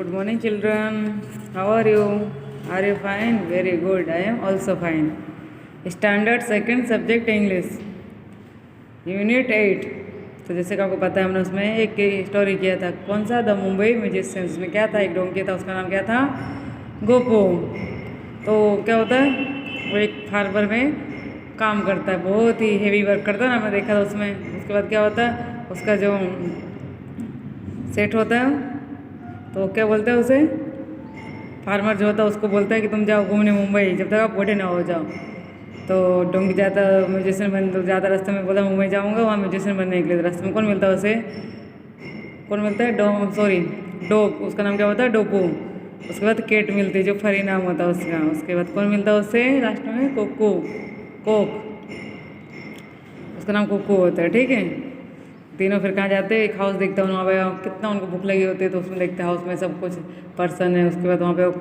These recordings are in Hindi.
Good morning, children. How are you? Are you fine? Very good. I am also fine. Standard second subject English. Unit 8. तो जैसे कि आपको पता है हमने उसमें एक स्टोरी किया था। कौन सा? The Mumbai musicians. उसमें क्या था? एक डोंकी था, उसका नाम क्या था? गोपो। तो क्या होता है, वो एक फार्मर में काम करता है, बहुत ही हेवी वर्क करता है ना, मैं देखा था उसमें। उसके बाद क्या होता है, उसका जो सेट होता है तो क्या बोलते हैं उसे, फार्मर जो होता है उसको बोलता है कि तुम जाओ घूमने मुंबई, जब तक आप बूढ़े ना हो जाओ। तो डोंकी जाता म्यूजिशियन बन, तो ज़्यादा रास्ते में बोला मुंबई जाऊँगा वहाँ म्यूजिशियन बनने के लिए। रास्ते में कौन मिलता है उसे? कौन मिलता है? डोप। उसका नाम क्या होता है? डोपू। उसके बाद केट मिलती है, जो फरी नाम होता है उसका। उसके बाद कौन मिलता है उससे लास्ट में? कोक। उसका नाम कोको होता है, ठीक है। तीनों फिर कहाँ जाते हैं? एक हाउस देखते हैं वहाँ पे, कितना उनको भूख लगी होती है, तो उसमें देखते हैं हाउस में सब कुछ पर्सन है। उसके बाद वहाँ पे वो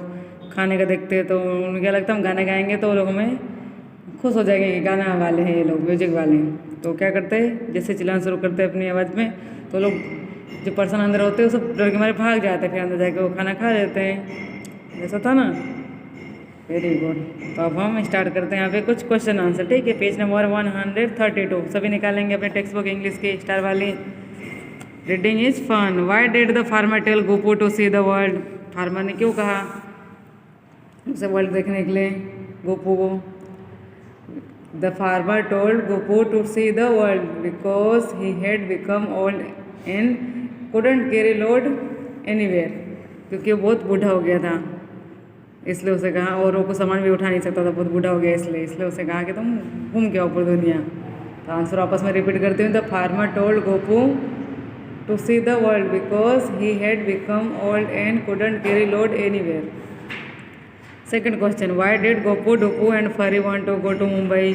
खाने का देखते हैं, तो उन्हें क्या लगता है हम गाने गाएंगे तो लोग हमें खुश हो जाएंगे कि गाना वाले हैं ये लोग, म्यूजिक वाले हैं। तो क्या करते हैं, जैसे चिल्लाना शुरू करते हैं अपनी आवाज़ में, तो लोग जो पर्सन अंदर होते हैं वो सब डर के मारे भाग जाते हैं, फिर अंदर जाके वो खाना खा लेते हैं। ऐसा था ना? Very good. तो अब हम स्टार्ट करते हैं यहाँ पे कुछ क्वेश्चन आंसर, ठीक है। पेज नंबर 132 सभी निकालेंगे अपने टेक्स्ट बुक इंग्लिश की स्टार वाली। Reading is fun. Why did the farmer tell Gopu to see the world? Farmer ने क्यों कहा उसे वर्ल्ड देखने के लिए, गोपू को? The farmer told Gopu to see the world because he had become old and couldn't carry load anywhere. क्योंकि वो बहुत बूढ़ा हो गया था, इसलिए उसे कहा, और वो कुछ सामान भी उठा नहीं सकता था, बहुत बूढ़ा हो गया इसलिए उसे कहा कि तुम घूम के आओ पूरी दुनिया। तो आंसर आपस में रिपीट करते हैं। The farmer told Gopu to see the world because he had become old and couldn't carry load anywhere. Second question, why did Gopu Dopu and Phari want to go to Mumbai?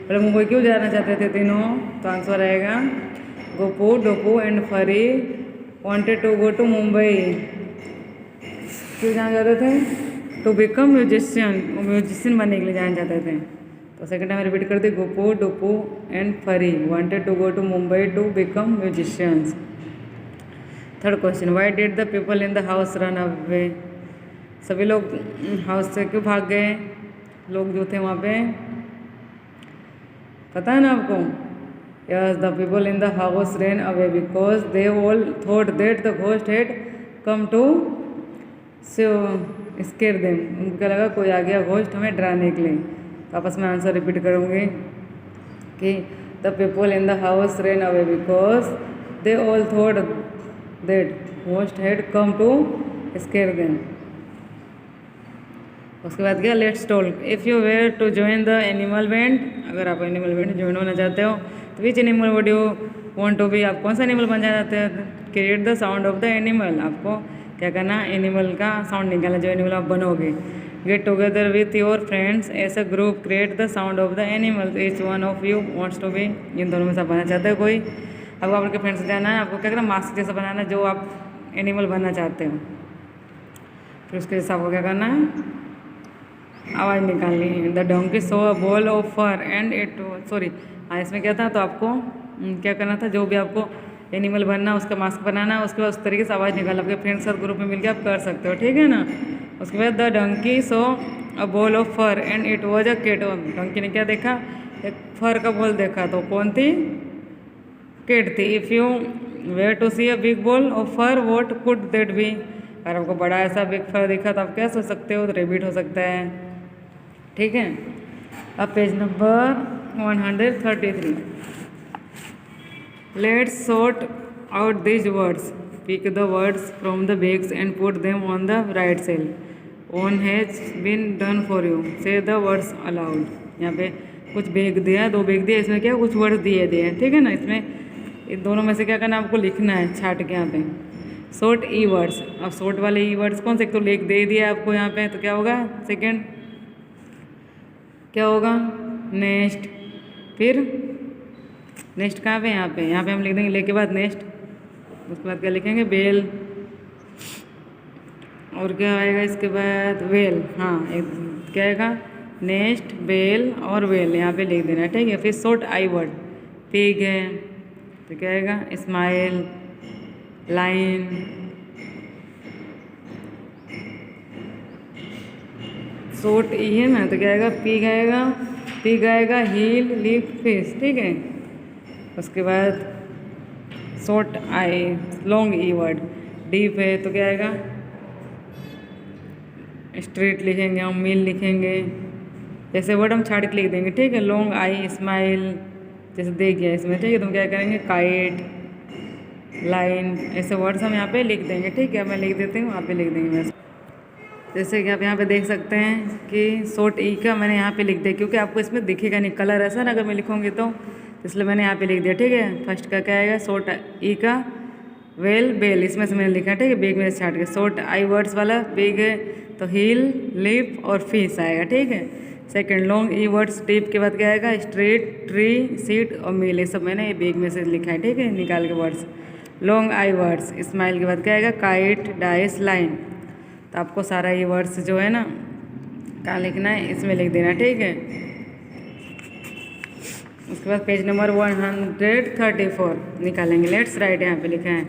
बोले मुंबई क्यों जाना चाहते थे तीनों? तो आंसर आएगा Gopu Dopu and Fari wanted to go to Mumbai. क्यों जाना चाहते थे? टू बिकम म्यूजिशियन, वो म्यूजिशियन बनने के लिए जाना चाहते थे। तो सेकंड टाइम रिपीट करते, Gopu Dopu and Fari wanted to go to Mumbai to become musicians. Third question, why did the people in the house run away? सभी लोग हाउस से क्यों भाग गए? लोग जो थे वहाँ पे, पता है ना आपको? Yes, the people in the house run away because they all thought that the ghost had come to scare them. उनको क्या लगा कोई आ गया घोस्ट हमें डराने के लिए। तो आपस में आंसर रिपीट करूँगी कि the people in the house run away because they all thought that ghost had come to scare them. उसके बाद क्या, let's talk. If you were to join the animal band, अगर आप एनिमल बैंड ज्वाइन होना चाहते हो तो which animal would you want to be? आप कौन सा एनिमल बनना चाहते हैं? Create the sound of the animal. आपको क्या करना, एनिमल का साउंड निकालना जो एनिमल आप बनोगे। Get together with your friends as a group, create the sound of the animal. Each one of you wants to be. इन दोनों में से बनना चाहते हो कोई? आपको आपके फ्रेंड्स से जाना है, आपको क्या करना, मास्क जैसा बनाना है जो आप एनिमल बनना चाहते हो। फिर उसके जैसा आपको क्या करना है, आवाज़ निकालनी है। The donkey saw a ball of fur and it, sorry हाँ इसमें क्या था, तो आपको क्या करना था, जो भी आपको एनिमल बनना उसका मास्क बनाना, उसके बाद उस तरीके से आवाज़ निकालना। आपके फ्रेंड्स और ग्रुप में मिलकर आप कर सकते हो, ठीक है ना। उसके बाद the donkey saw a ball of fur and it was a cat. Donkey ने क्या देखा, एक फर का बॉल देखा, तो कौन थी? केट थी। If you were to see a big ball of fur what could that be? अगर आपको बड़ा ऐसा बिग फर दिखा तो आप क्या सोच सकते हो? तो रेबिट हो सकता है, ठीक है। अब page number 133, let's sort out these words, pick the words from the bags and put them on the right cell. One has been done for you, say the words aloud. यहाँ पे कुछ बैग दिया, 2 बैग दिया, इसमें क्या कुछ वर्ड्स दिए हैं, ठीक है ना। इसमें इन दोनों में से क्या करना, आपको लिखना है छाट के यहाँ पे। शॉर्ट ई वर्ड्स, अब शॉर्ट वाले ई वर्ड्स कौन से? एक तो लिख दे दिया आपको यहाँ पे, तो क्या होगा सेकेंड, क्या होगा नेक्स्ट। फिर नेक्स्ट कहाँ पे? यहाँ पे हम लिख देंगे ले के बाद नेक्स्ट। उसके बाद क्या लिखेंगे? बेल। और क्या आएगा इसके बाद? वेल। हाँ, एक क्या आएगा? नेक्स्ट, बेल और वेल, यहाँ पे लिख देना, ठीक है। फिर शॉर्ट आई वर्ड, पिग है तो क्या आएगा? स्माइल, लाइन, सोट ई है ना, तो क्या आएगा, पी आएगा हील लिप फिश, ठीक है। उसके बाद शॉर्ट आई, लॉन्ग ई वर्ड, डीप है तो क्या आएगा, स्ट्रेट लिखेंगे हम, मील लिखेंगे, ऐसे वर्ड हम छाड़ के लिख देंगे, ठीक है। लॉन्ग आई स्माइल, जैसे देख गया इसमें, ठीक है। तो हम क्या करेंगे, काइट, लाइन, ऐसे वर्ड्स हम यहाँ पे लिख देंगे, ठीक है। मैं लिख देती हूँ, आप भी लिख देंगे वैसे। जैसे कि आप यहाँ पे देख सकते हैं कि शॉर्ट ई का मैंने यहाँ पे लिख दिया, क्योंकि आपको इसमें दिखेगा नहीं, कलर ऐसा ना अगर मैं लिखूँगी तो इसलिए मैंने यहाँ पे लिख दिया, ठीक है। फर्स्ट का क्या आएगा, शॉर्ट ई का वेल बेल, इसमें से मैंने लिखा, ठीक है। बिग में से छाट के, शॉर्ट आई वर्ड्स वाला बिग है तो हील लिप और फिश आएगा, ठीक है। सेकंड लॉन्ग ई वर्ड्स, डीप के बाद क्या आएगा, स्ट्रेट, ट्री, सीट और मील, ये सब मैंने ये बिग में से लिखा है, ठीक है, निकाल के words. Long I words, smile के बाद क्या आएगा, काइट, डाइस, लाइन। तो आपको सारा ये वर्ड्स जो है ना कहाँ लिखना है, इसमें लिख देना, ठीक है। उसके बाद पेज नंबर 134 निकालेंगे। लेट्स राइट, यहाँ पे लिखा है,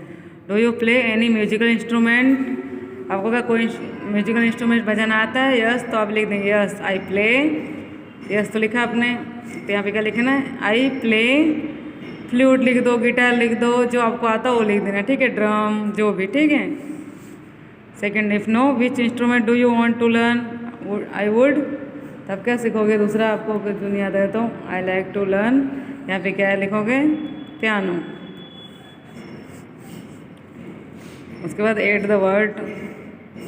do you play any musical instrument. आपको क्या कोई म्यूजिकल इंस्ट्रूमेंट बजाना आता है, यस, तो आप लिख देंगे यस आई प्ले, यस तो लिखा आपने। तो यहाँ पे क्या लिखना है, आई प्ले फ्लूट लिख दो, गिटार लिख दो, जो आपको आता है वो लिख देना, ठीक है, ड्रम, जो भी, ठीक है। Second, if no which instrument do you want to learn, I would, तब क्या सीखोगे दूसरा आपको कुछ नहीं आता है तो आई लाइक टू लर्न, यहाँ पे क्या लिखोगे, पियानो। उसके बाद add the word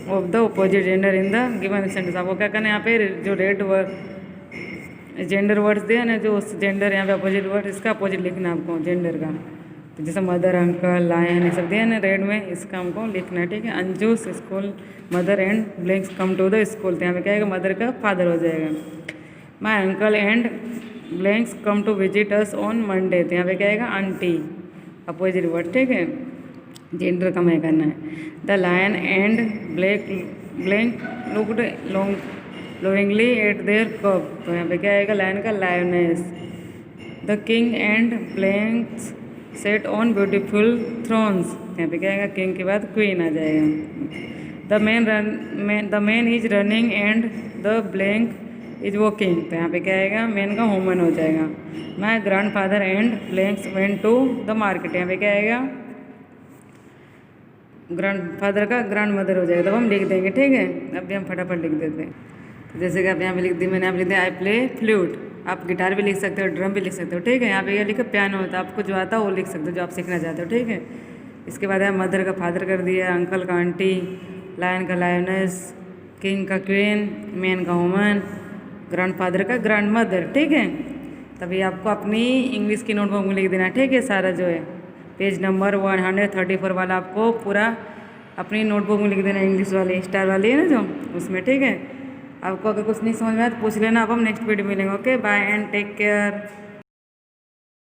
of the opposite gender in the given sentence. आपको क्या करना है, यहाँ पे जो रेड वर्ड जेंडर वर्ड्स दिया ना, जो जेंडर यहाँ पे अपोजिट वर्ड, इसका अपोजिट लिखना है आपको जेंडर का। तो जैसे मदर, अंकल, लायन, ये सब दिया ना रेड में, इसका हमको लिखना है, ठीक है। Anju's school, mother and blanks come to the school, तो यहाँ पे क्या आएगा, मदर का फादर हो जाएगा। My uncle and blanks come to visit us on Monday, तो यहाँ पे क्या आएगा, आंटी, अपोजिट वर्ड, ठीक है, जेंडर का मैं करना है। The lion and blank looked lovingly at their cup, तो यहाँ पे क्या आएगा, लायन का lioness. The king and blanks set on beautiful thrones, यहाँ पे क्या आएगा, किंग के बाद क्वीन आ जाएगा। The man is running and the blank is walking, तो यहाँ पे क्या आएगा, मैन का वुमन हो जाएगा। My grandfather and blanks went to the market, यहाँ पे क्या आएगा, ग्रैंड फादर का ग्रैंड मदर हो जाएगा, तो हम लिख देंगे, ठीक है। अभी हम फटाफट लिख देते हैं। तो जैसे कि आप यहाँ पे लिख दी, मैंने यहाँ पे लिख दिया आई प्ले फ्लूट, आप गिटार भी लिख सकते हो, ड्रम भी लिख सकते हो, ठीक है। यहाँ पे ये लिखो पियानो, तो आपको जो आता है वो लिख सकते हो, जो आप सीखना चाहते हो, ठीक है। इसके बाद यहाँ मदर का फादर कर दिया, अंकल का आंटी, लायन का लायनेस, किंग का क्वीन, मैन का वुमन, ग्रैंड फादर का ग्रैंड मदर, ठीक है। तभी आपको अपनी इंग्लिश की नोटबुक में लिख देना, ठीक है, सारा जो है पेज नंबर 134 वाला आपको पूरा अपनी नोटबुक में लिख देना, इंग्लिश वाली स्टार वाली है ना जो, उसमें, ठीक है। आपको अगर कुछ नहीं समझ में आया तो पूछ लेना, अब हम नेक्स्ट वीडियो मिलेंगे। Okay, bye and take care.